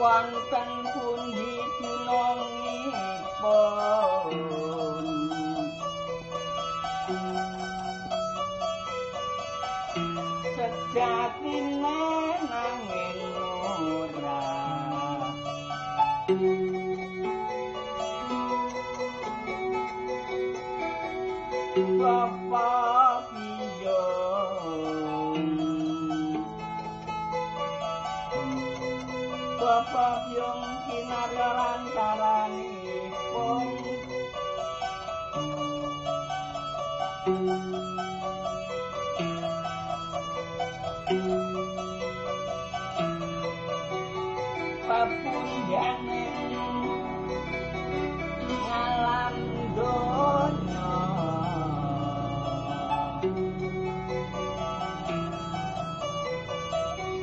wonten pundi dunungipun sejatine nanging ora Bapak biyong Bapak biyong kinarya lantaranipun papundhane ngalam donya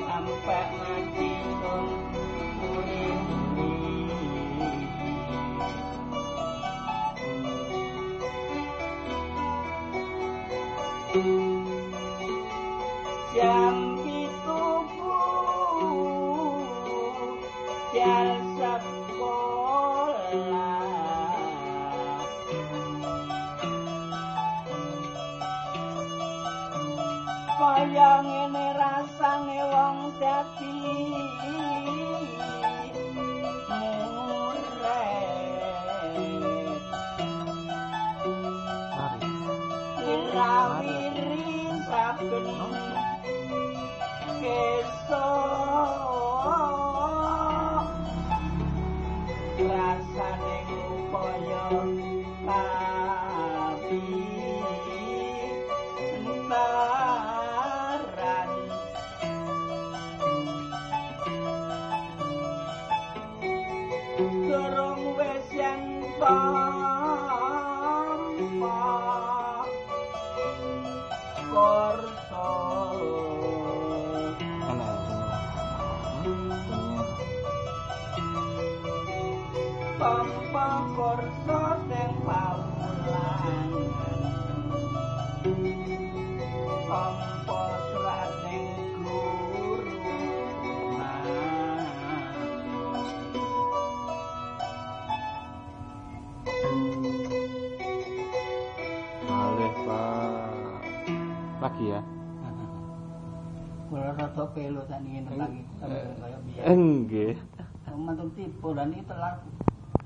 sampai mati pun jam pituku jal sekolah kaya ngene rasane wong dadi Wirawiri saben kesok rasane upaya tapi entaran durung wis yen korso tanpa korso sing pawulan tanpa serat ning guru Malih Pak lagi ya. Kula rada pelo tak niki lagi kaya biyen. Nggih. Mantuk tipu lan iki